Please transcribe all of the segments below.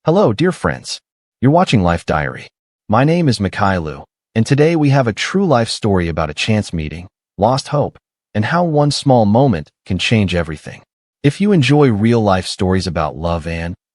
Hello, dear friends. You're watching Life Diary. My name is Mikhailu, and today we have a true life story about a chance meeting, lost hope, and how one small moment can change everything. If you enjoy real-life stories about love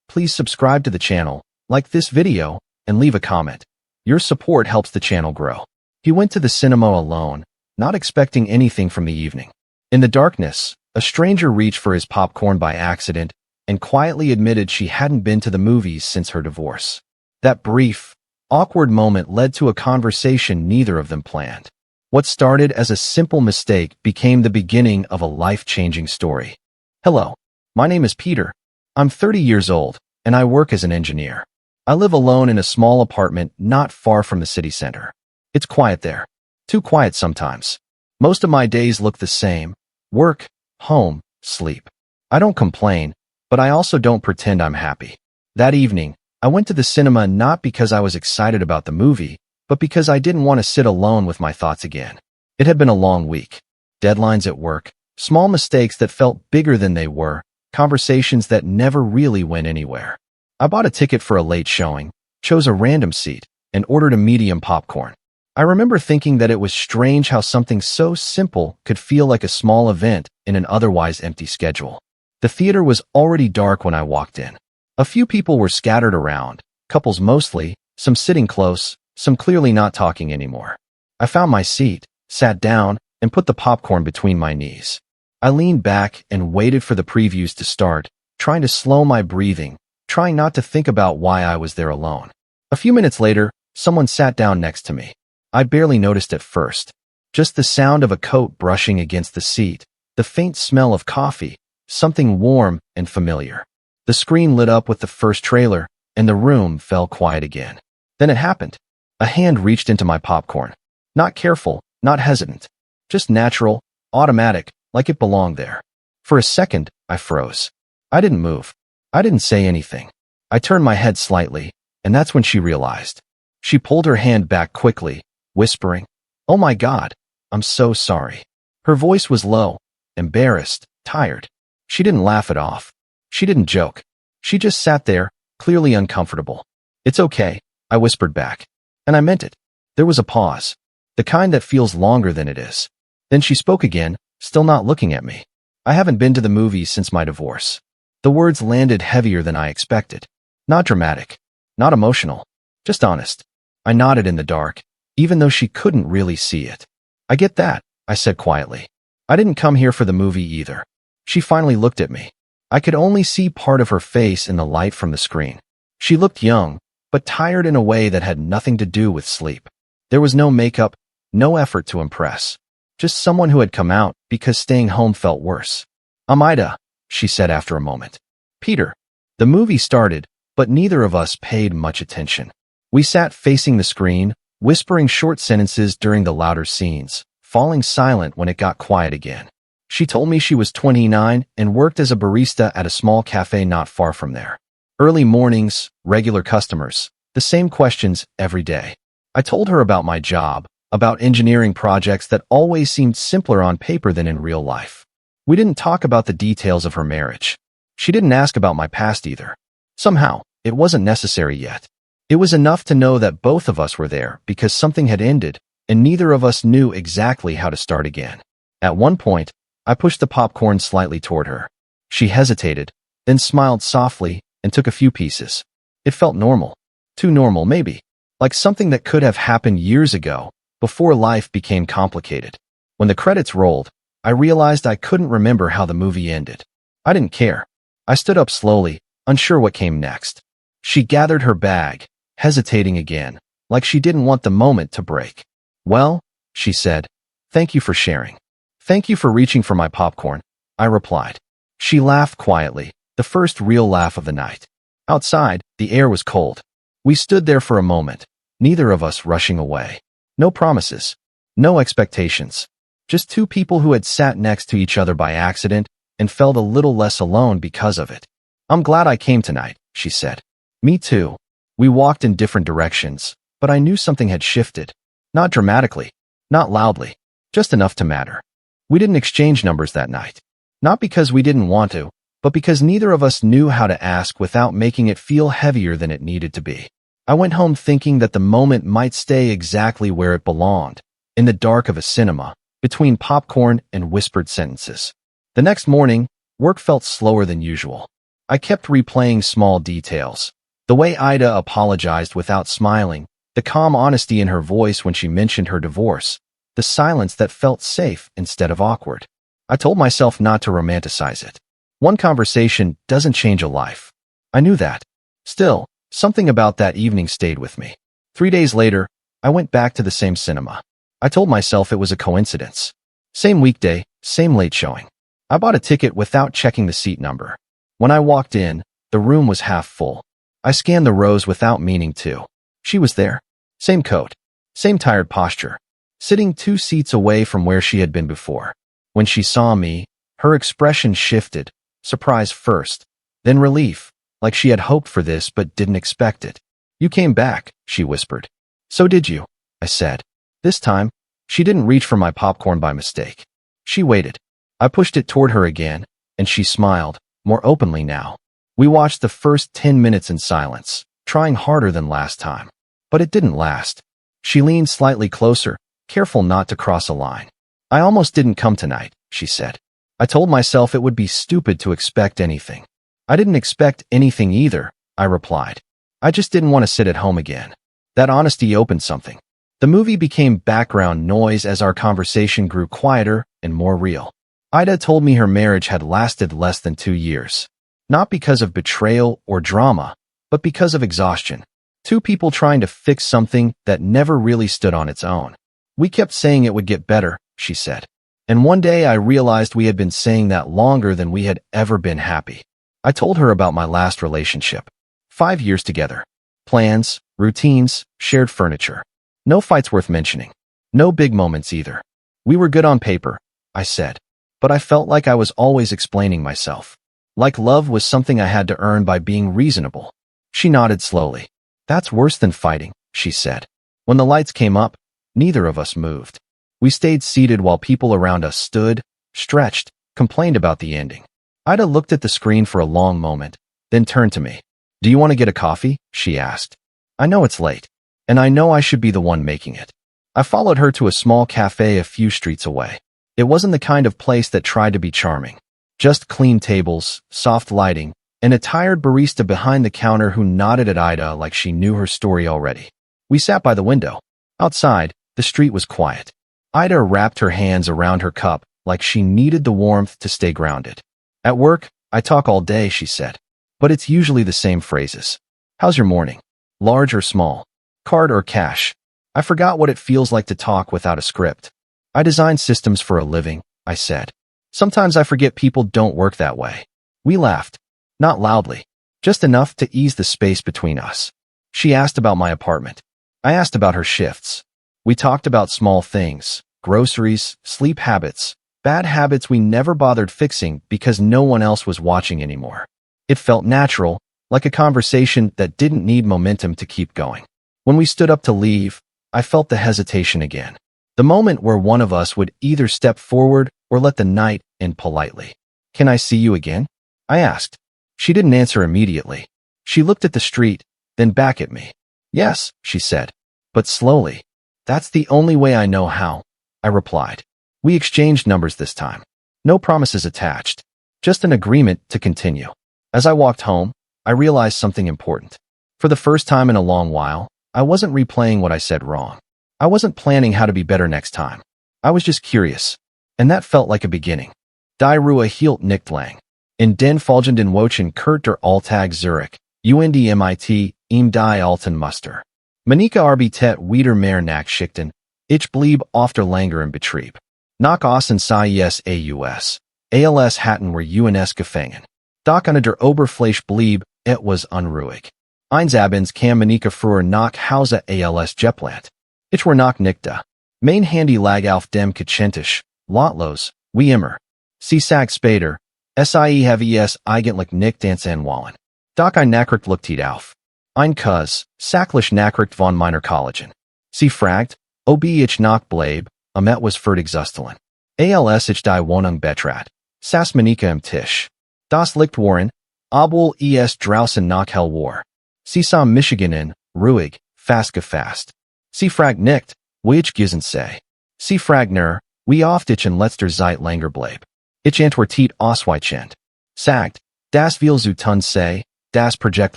please subscribe to the channel, like this video, and leave a comment. Your support helps the channel grow. He went to the cinema alone, not expecting anything from the evening. In the darkness, a stranger reached for his popcorn by accident and quietly admitted she hadn't been to the movies since her divorce. That brief, awkward moment led to a conversation neither of them planned. What started as a simple mistake became the beginning of a life-changing story. Hello, my name is Peter. I'm 30 years old, and I work as an engineer. I live alone in a small apartment not far from the city center. It's quiet there. Too quiet sometimes. Most of my days look the same. Work, home, sleep. I don't complain, but I also don't pretend I'm happy. That evening, I went to the cinema not because I was excited about the movie, but because I didn't want to sit alone with my thoughts again. It had been a long week. Deadlines at work, small mistakes that felt bigger than they were, conversations that never really went anywhere. I bought a ticket for a late showing, chose a random seat, and ordered a medium popcorn. I remember thinking that it was strange how something so simple could feel like a small event in an otherwise empty schedule. The theater was already dark when I walked in. A few people were scattered around, couples mostly, some sitting close, some clearly not talking anymore. I found my seat, sat down, and put the popcorn between my knees. I leaned back and waited for the previews to start, trying to slow my breathing, trying not to think about why I was there alone. A few minutes later, someone sat down next to me. I barely noticed at first. Just the sound of a coat brushing against the seat, the faint smell of coffee, something warm and familiar. The screen lit up with the first trailer, and the room fell quiet again. Then it happened. A hand reached into my popcorn. Not careful, not hesitant. Just natural, automatic, like it belonged there. For a second, I froze. I didn't move. I didn't say anything. I turned my head slightly, and that's when she realized. She pulled her hand back quickly, whispering, "Oh my God, I'm so sorry." Her voice was low, embarrassed, tired. She didn't laugh it off. She didn't joke. She just sat there, clearly uncomfortable. "It's okay," I whispered back. And I meant it. There was a pause, the kind that feels longer than it is. Then she spoke again, still not looking at me. "I haven't been to the movies since my divorce." The words landed heavier than I expected. Not dramatic, not emotional, just honest. I nodded in the dark, even though she couldn't really see it. "I get that," I said quietly. "I didn't come here for the movie either." She finally looked at me. I could only see part of her face in the light from the screen. She looked young, but tired in a way that had nothing to do with sleep. There was no makeup, no effort to impress. Just someone who had come out because staying home felt worse. "Amida," she said after a moment. "Peter." The movie started, but neither of us paid much attention. We sat facing the screen, whispering short sentences during the louder scenes, falling silent when it got quiet again. She told me she was 29 and worked as a barista at a small cafe not far from there. Early mornings, regular customers, the same questions every day. I told her about my job, about engineering projects that always seemed simpler on paper than in real life. We didn't talk about the details of her marriage. She didn't ask about my past either. Somehow, it wasn't necessary yet. It was enough to know that both of us were there because something had ended, and neither of us knew exactly how to start again. At one point, I pushed the popcorn slightly toward her. She hesitated, then smiled softly and took a few pieces. It felt normal. Too normal, maybe. Like something that could have happened years ago, before life became complicated. When the credits rolled, I realized I couldn't remember how the movie ended. I didn't care. I stood up slowly, unsure what came next. She gathered her bag, hesitating again, like she didn't want the moment to break. "Well," she said, "thank you for sharing." "Thank you for reaching for my popcorn," I replied. She laughed quietly, the first real laugh of the night. Outside, the air was cold. We stood there for a moment, neither of us rushing away. No promises, no expectations. Just two people who had sat next to each other by accident and felt a little less alone because of it. "I'm glad I came tonight," she said. "Me too." We walked in different directions, but I knew something had shifted. Not dramatically, not loudly, just enough to matter. We didn't exchange numbers that night. Not because we didn't want to, but because neither of us knew how to ask without making it feel heavier than it needed to be. I went home thinking that the moment might stay exactly where it belonged, in the dark of a cinema, between popcorn and whispered sentences. The next morning, work felt slower than usual. I kept replaying small details. The way Ida apologized without smiling, the calm honesty in her voice when she mentioned her divorce, the silence that felt safe instead of awkward. I told myself not to romanticize it. One conversation doesn't change a life. I knew that. Still, something about that evening stayed with me. 3 days later, I went back to the same cinema. I told myself it was a coincidence. Same weekday, same late showing. I bought a ticket without checking the seat number. When I walked in, the room was half full. I scanned the rows without meaning to. She was there. Same coat. Same tired posture. Sitting 2 seats away from where she had been before. When she saw me, her expression shifted, surprise first, then relief, like she had hoped for this but didn't expect it. "You came back," she whispered. "So did you," I said. This time, she didn't reach for my popcorn by mistake. She waited. I pushed it toward her again, and she smiled, more openly now. We watched the first 10 minutes in silence, trying harder than last time. But it didn't last. She leaned slightly closer, careful not to cross a line. "I almost didn't come tonight," she said. I told myself it would be stupid to expect anything. "I didn't expect anything either," I replied. "I just didn't want to sit at home again." That honesty opened something. The movie became background noise as our conversation grew quieter and more real. Ida told me her marriage had lasted less than 2 years. Not because of betrayal or drama, but because of exhaustion. 2 people trying to fix something that never really stood on its own. "We kept saying it would get better," she said. And one day I realized we had been saying that longer than we had ever been happy. I told her about my last relationship. 5 years together. Plans, routines, shared furniture. No fights worth mentioning. No big moments either. "We were good on paper," I said. But I felt like I was always explaining myself. Like love was something I had to earn by being reasonable. She nodded slowly. "That's worse than fighting," she said. When the lights came up, neither of us moved. We stayed seated while people around us stood, stretched, complained about the ending. Ida looked at the screen for a long moment, then turned to me. "Do you want to get a coffee?" she asked. "I know it's late, and I know I should be the one making it." I followed her to a small cafe a few streets away. It wasn't the kind of place that tried to be charming. Just clean tables, soft lighting, and a tired barista behind the counter who nodded at Ida like she knew her story already. We sat by the window. Outside, the street was quiet. Ida wrapped her hands around her cup like she needed the warmth to stay grounded. "At work, I talk all day," she said. "But it's usually the same phrases. How's your morning? Large or small? Card or cash?" I forgot what it feels like to talk without a script. "I design systems for a living," I said. "Sometimes I forget people don't work that way." We laughed. Not loudly, just enough to ease the space between us. She asked about my apartment. I asked about her shifts. We talked about small things, groceries, sleep habits, bad habits we never bothered fixing because no one else was watching anymore. It felt natural, like a conversation that didn't need momentum to keep going. When we stood up to leave, I felt the hesitation again. The moment where one of us would either step forward or let the night end politely. "Can I see you again?" I asked. She didn't answer immediately. She looked at the street, then back at me. "Yes," she said, but slowly. "That's the only way I know how," I replied. We exchanged numbers this time. No promises attached, just an agreement to continue. As I walked home, I realized something important. For the first time in a long while, I wasn't replaying what I said wrong. I wasn't planning how to be better next time. I was just curious. And that felt like a beginning. Die Ruhe hielt nicht lang. In den folgenden Wochen kehrt der Alltag zurück. Und mit ihm die alten Muster. Manike Arbeitet wieder mehr Nachschichten. Ich blieb öfter länger im Betrieb. Nach außen sais aus. Als hatten wir uns gefangen. Doch unter der Oberfläche blieb, was unruhig. Eines Abends kam Manike früher nach Hause als geplant. Ich war noch nicht da. Mein Handy lag auf dem Küchentisch, lautlos, wie immer. Sie sag später, Sie have es eigentlich nicht anwollen. Doch ein Nachricht looked auf. Ein Kuss, sachlich Nachricht von meiner Kollegin. Sie fragt, ob ich noch bleib, etwas für exustelen. Als ich die Wohnung betrat, saß Manike am Tisch. Das liegt Warren, obwohl es draußen noch hell war. Sie sah Michiganin, ruhig, fast gefasst. Sie fragt nicht, wie ich gesen sei. Sie fragt nur, wie oft ich in letzter Zeit länger bleib. Ich antwortet ausweichend. Sagt, das will zu tun sei, das Projekt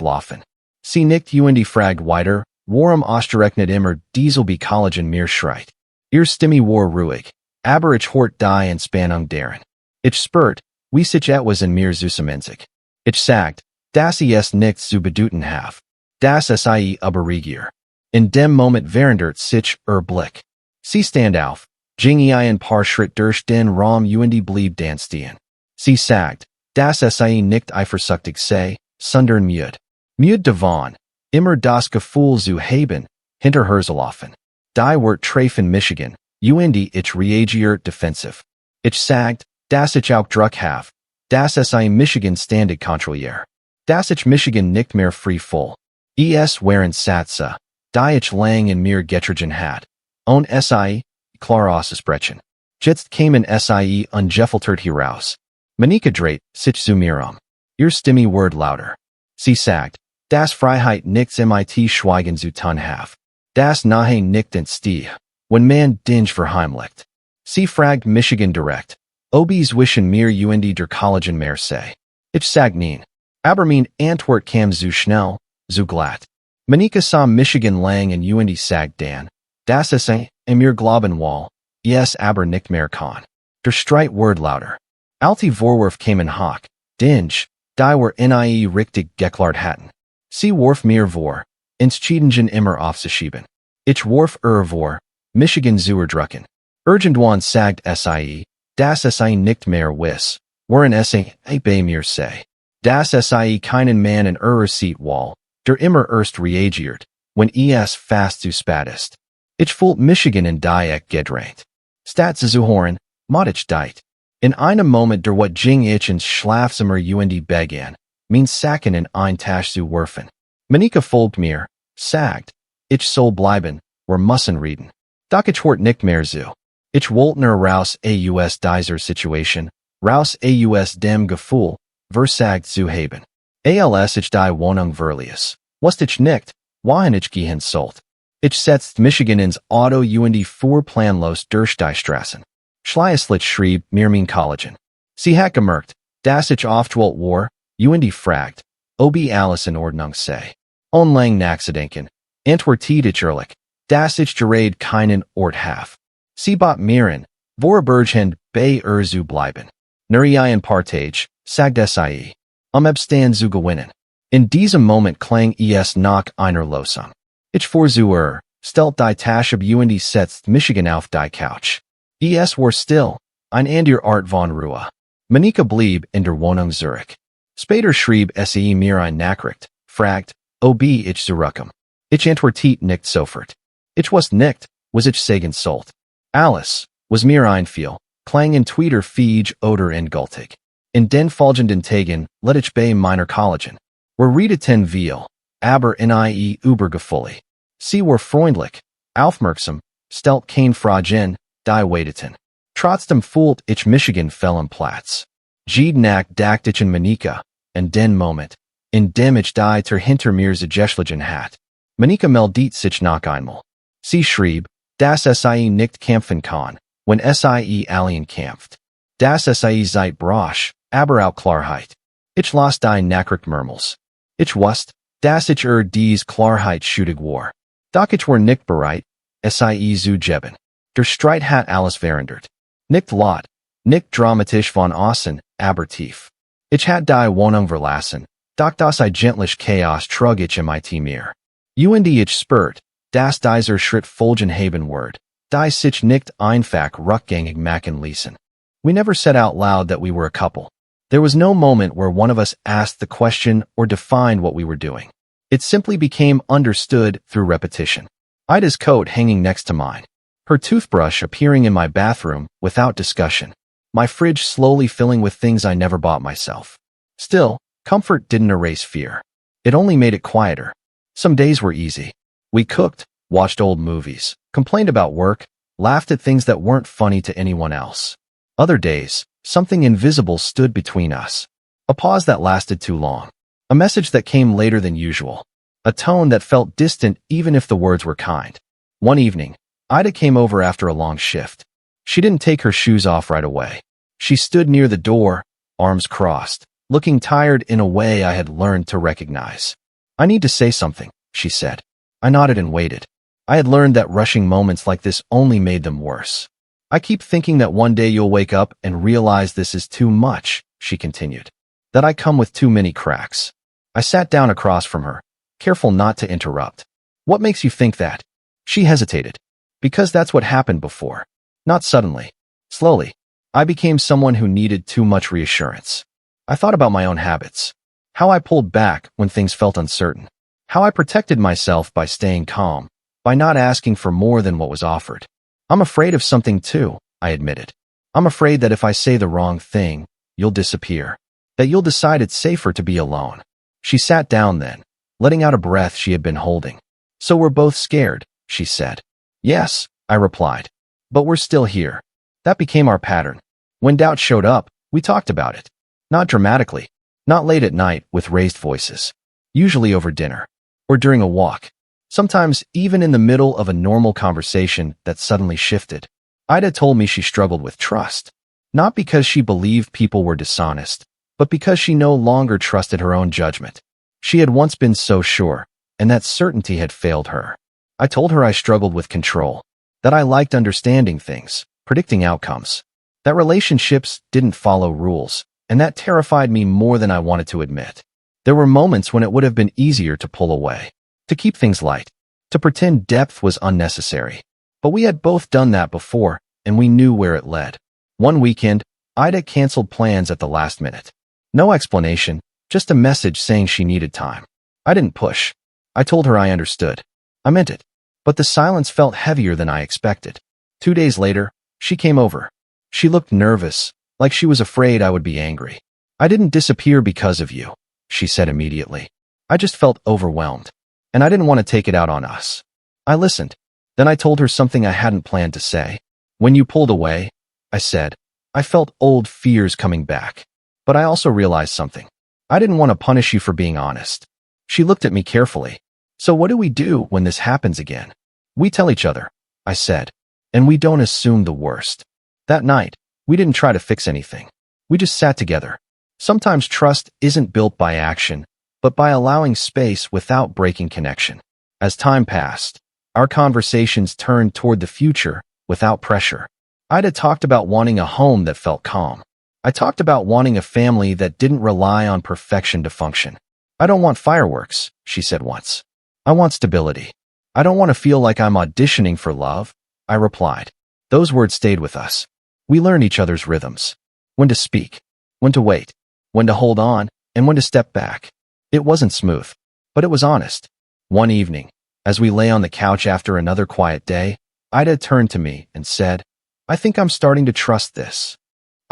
laufen. Sie nickt und fragt weiter, warum ausgerechnet immer dieselbe Kollegen mir schreit. Ihr Stimme war ruhig, aber ich hort die Entspannung darin. Ich spürt, wie sich etwas in mir zusammenzieht. Ich sagt, dass es nichts zu bedeuten have. Das sei überregier. In dem Moment verandert sich Blick. Sie stand auf, ging ein paar Schritt durch den Raum und blieb dann stehen. Sie sagt, dass sei nicht eifersüchtig sei, sondern müde. Müde davon, immer das Gefühl zu haben, hinter herzelaufen. Die wird treffen Michigan, und ich reagiert defensiv. Ich sagt, dass ich auch Druck have, dass sei Michigan standig kontrollier. Dass ich Michigan nicht mehr free full. Es waren Satze, die ich lang in mir getrigen hat. Und sei, klar auszusprechen. Jetzt kamen sei ungefiltert heraus. Monika dreht sich zu mir Ihr Stimme wird lauter. Sie sagt, dass Freiheit nichts mit Schweigen zu tun have. Das nahe nicht entstehe, wenn man Dinge verheimlicht. Sie fragt Michigan direkt, ob es wischen mir und der Kollegen mehr sei. Ich sag nein. Aber mein Antwort kam zu schnell, zu glatt. Monika sah Michigan lang und sagt dann, dass es mir glauben will, yes aber nicht mehr kann. Der Streit wird lauter. Alte Vorwurf kamen hoch, Dinge, die wir nie richtig geklärt hatten. Sie warf mir vor, Entscheidungen immer aufzuschieben. Ich warf vor, Michigan zu erdrücken. Irgendwann sagt sei, dass sei nicht mehr wiss, worin sei bei mir sei. Dass sei keinen Mann in Seat wall, der immer erst reagiert, wenn es fast zu spät ist. Ich fühlt Michigan in die gedreht. Statt zu hören, mod ich deit. In einem Moment der wat ging ich ins Schlafzimmer und begann, mein Sacken in ein Tasch zu werfen. Monika folgt mir, sagt, ich soll bleiben, wir müssen reden. Doch ich hort nicht mehr zu. Ich wollte nur raus aus dieser Situation, raus aus dem Gefühl, versagt zu haben. Als ich die Wohnung verließ, wusste ich nicht, wohin ich gehen sollte. Ich setzte Michigan ins Auto und fuhr planlos durch die Straßen. Schließlich schrieb mir mein Kollegen. Sie hat gemerkt, dass ich aufgewählt war, und fragt, ob alles in Ordnung sei. Onlang nachzudenken, antwortet ich ehrlich, dass ich gerade keinen Ort have. Sie bat mir an, vorübergehend bei zu bleiben. Nur ein paar Tage, sagt sei, Abstand zu gewinnen. In diesem Moment klang es nach einer Losung. Ich fuhr zu stellt die Tasche ab und setzt Michigan auf die Couch. Es war still, ein anderer Art von Ruhe. Monika blieb in der Wohnung zurück. Später schrieb sie mir ein Nachricht, fragt, ob ich zurückkomme. Ich antwortet nicht sofort. Ich wusste nicht, was ich sagen sollte. Alles, was mir einfiel, klang in Twitter Feed oder endgültig. In den folgenden Tagen let ich bei meiner Kollegen. Wir redeten viel, aber nie übergefühlig. Sie war freundlich, aufmerksam, stellt kein Fragen, die weiteten. Trotzdem fühlt ich Michigan fehl am Platz. Jeden Nacht dachte ich in Monika, in den Moment, in dem ich die hinter mir zugeschlagen hat. Monika meldet sich noch einmal. Sie schrieb, dass sie nicht kämpfen kann, wenn sie allein kämpft. Dass sie seit brosch, aber auch Klarheit. Ich las die Nachricht mehrmals. Ich wusste, dass ich dies Klarheit schuldig war. Doch ich war nicht bereit, sie zu geben. Der Streit hat alles verändert. Nicht laut, nicht dramatisch von außen, aber tief. Ich hatte die Wohnung verlassen, doch das eigentlich Chaos trug ich mit mir. Und ich spürt, dass dieser Schritt folgen haben wird, die sich nicht einfach rückgängig machen ließen. We never said out loud that we were a couple. There was no moment where one of us asked the question or defined what we were doing. It simply became understood through repetition. Ida's coat hanging next to mine. Her toothbrush appearing in my bathroom without discussion. My fridge slowly filling with things I never bought myself. Still, comfort didn't erase fear. It only made it quieter. Some days were easy. We cooked, watched old movies, complained about work, laughed at things that weren't funny to anyone else. Other days, something invisible stood between us. A pause that lasted too long. A message that came later than usual. A tone that felt distant even if the words were kind. One evening, Ida came over after a long shift. She didn't take her shoes off right away. She stood near the door, arms crossed, looking tired in a way I had learned to recognize. "I need to say something," she said. I nodded and waited. I had learned that rushing moments like this only made them worse. "I keep thinking that one day you'll wake up and realize this is too much," she continued. "That I come with too many cracks." I sat down across from her, careful not to interrupt. "What makes you think that?" She hesitated. "Because that's what happened before. Not suddenly. Slowly. I became someone who needed too much reassurance. I thought about my own habits. How I pulled back when things felt uncertain. How I protected myself by staying calm, by not asking for more than what was offered. I'm afraid of something too," I admitted. "I'm afraid that if I say the wrong thing, you'll disappear. That you'll decide it's safer to be alone." She sat down then, letting out a breath she had been holding. "So we're both scared," she said. "Yes," I replied. "But we're still here." That became our pattern. When doubt showed up, we talked about it. Not dramatically, not late at night with raised voices. Usually over dinner, or during a walk. Sometimes even in the middle of a normal conversation that suddenly shifted. Ida told me she struggled with trust. Not because she believed people were dishonest, but because she no longer trusted her own judgment. She had once been so sure, and that certainty had failed her. I told her I struggled with control, that I liked understanding things, predicting outcomes, that relationships didn't follow rules, and that terrified me more than I wanted to admit. There were moments when it would have been easier to pull away, to keep things light, to pretend depth was unnecessary. But we had both done that before, and we knew where it led. One weekend, Ida canceled plans at the last minute. No explanation, just a message saying she needed time. I didn't push. I told her I understood. I meant it. But the silence felt heavier than I expected. 2 days later, she came over. She looked nervous, like she was afraid I would be angry. "I didn't disappear because of you," she said immediately. "I just felt overwhelmed, and I didn't want to take it out on us." I listened. Then I told her something I hadn't planned to say. "When you pulled away," I said, "I felt old fears coming back. But I also realized something. I didn't want to punish you for being honest." She looked at me carefully. "So what do we do when this happens again?" "We tell each other," I said, "and we don't assume the worst." That night, we didn't try to fix anything. We just sat together. Sometimes trust isn't built by action, but by allowing space without breaking connection. As time passed, our conversations turned toward the future without pressure. Ida talked about wanting a home that felt calm. I talked about wanting a family that didn't rely on perfection to function. "I don't want fireworks," she said once. "I want stability. I don't want to feel like I'm auditioning for love," I replied. Those words stayed with us. We learned each other's rhythms. When to speak, when to wait, when to hold on, and when to step back. It wasn't smooth, but it was honest. One evening, as we lay on the couch after another quiet day, Ida turned to me and said, "I think I'm starting to trust this."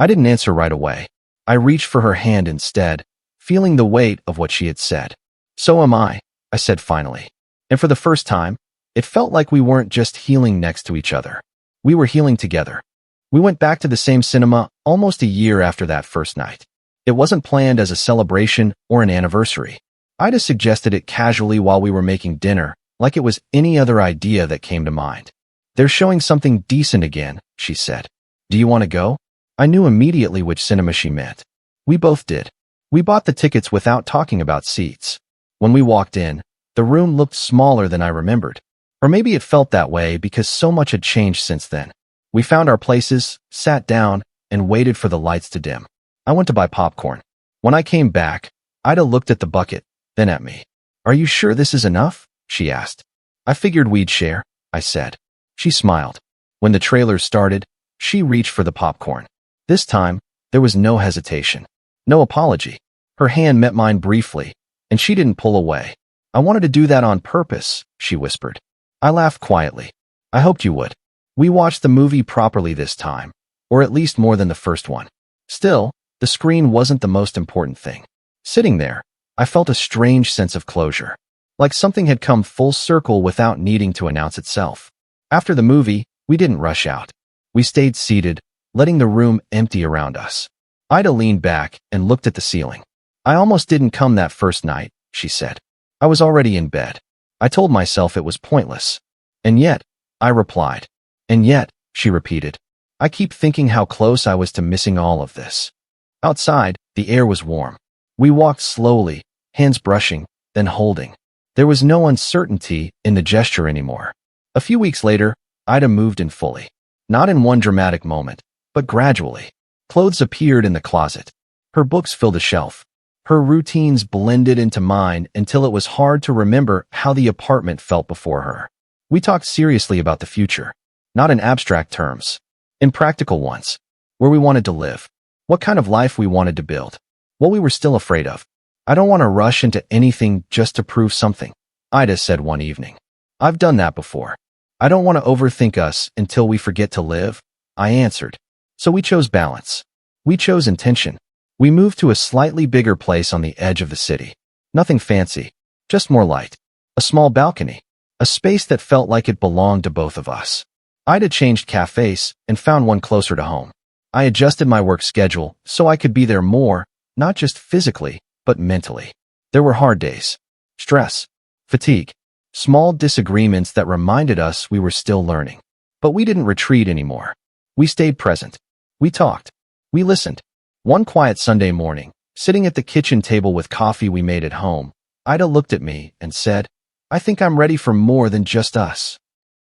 I didn't answer right away. I reached for her hand instead, feeling the weight of what she had said. "So am I," I said finally. And for the first time, it felt like we weren't just healing next to each other. We were healing together. We went back to the same cinema almost a year after that first night. It wasn't planned as a celebration or an anniversary. Ida suggested it casually while we were making dinner, like it was any other idea that came to mind. "They're showing something decent again," she said. "Do you want to go?" I knew immediately which cinema she meant. We both did. We bought the tickets without talking about seats. When we walked in, the room looked smaller than I remembered. Or maybe it felt that way because so much had changed since then. We found our places, sat down, and waited for the lights to dim. I went to buy popcorn. When I came back, Ida looked at the bucket, then at me. "Are you sure this is enough?" she asked. "I figured we'd share," I said. She smiled. When the trailer started, she reached for the popcorn. This time, there was no hesitation, no apology. Her hand met mine briefly, and she didn't pull away. "I wanted to do that on purpose," she whispered. I laughed quietly. "I hoped you would." We watched the movie properly this time, or at least more than the first one. Still, the screen wasn't the most important thing. Sitting there, I felt a strange sense of closure, like something had come full circle without needing to announce itself. After the movie, we didn't rush out. We stayed seated, letting the room empty around us. Ida leaned back and looked at the ceiling. I almost didn't come that first night, she said. I was already in bed. I told myself it was pointless. And yet, I replied. And yet, she repeated. I keep thinking how close I was to missing all of this. Outside, the air was warm. We walked slowly, hands brushing, then holding. There was no uncertainty in the gesture anymore. A few weeks later, Ida moved in fully. Not in one dramatic moment, but gradually. Clothes appeared in the closet. Her books filled a shelf. Her routines blended into mine until it was hard to remember how the apartment felt before her. We talked seriously about the future, not in abstract terms, in practical ones, where we wanted to live, what kind of life we wanted to build, what we were still afraid of. I don't want to rush into anything just to prove something, Ida said one evening. I've done that before. I don't want to overthink us until we forget to live, I answered. So we chose balance. We chose intention. We moved to a slightly bigger place on the edge of the city. Nothing fancy, just more light. A small balcony, a space that felt like it belonged to both of us. Ida changed cafes and found one closer to home. I adjusted my work schedule so I could be there more, not just physically, but mentally. There were hard days, stress, fatigue, small disagreements that reminded us we were still learning. But we didn't retreat anymore. We stayed present. We talked. We listened. One quiet Sunday morning, sitting at the kitchen table with coffee we made at home, Ida looked at me and said, I think I'm ready for more than just us.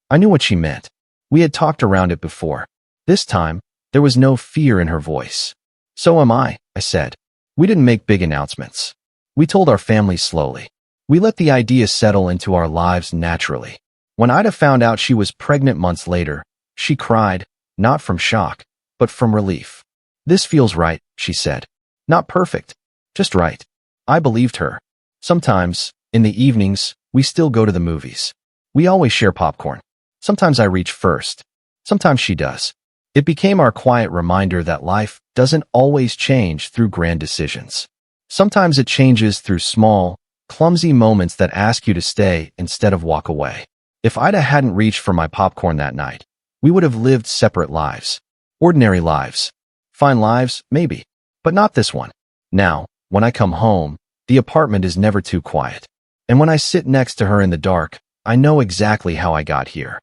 I knew what she meant. We had talked around it before. This time, there was no fear in her voice. So am I said. We didn't make big announcements. We told our family slowly. We let the idea settle into our lives naturally. When Ida found out she was pregnant months later, she cried, not from shock, but from relief. This feels right, she said. Not perfect, just right. I believed her. Sometimes, in the evenings, we still go to the movies. We always share popcorn. Sometimes I reach first. Sometimes she does. It became our quiet reminder that life doesn't always change through grand decisions. Sometimes it changes through small, clumsy moments that ask you to stay instead of walk away. If Ida hadn't reached for my popcorn that night, we would have lived separate lives. Ordinary lives. Fine lives, maybe. But not this one. Now, when I come home, the apartment is never too quiet. And when I sit next to her in the dark, I know exactly how I got here.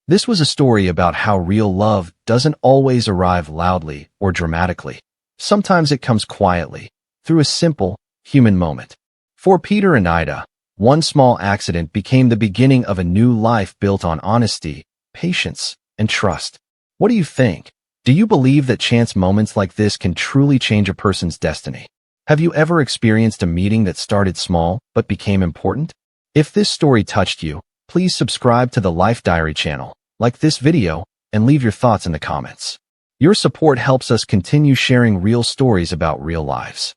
This was a story about how real love doesn't always arrive loudly or dramatically. Sometimes it comes quietly, through a simple, human moment. For Peter and Ida, one small accident became the beginning of a new life built on honesty, patience, and trust. What do you think? Do you believe that chance moments like this can truly change a person's destiny? Have you ever experienced a meeting that started small but became important? If this story touched you, please subscribe to the Life Diary channel, like this video, and leave your thoughts in the comments. Your support helps us continue sharing real stories about real lives.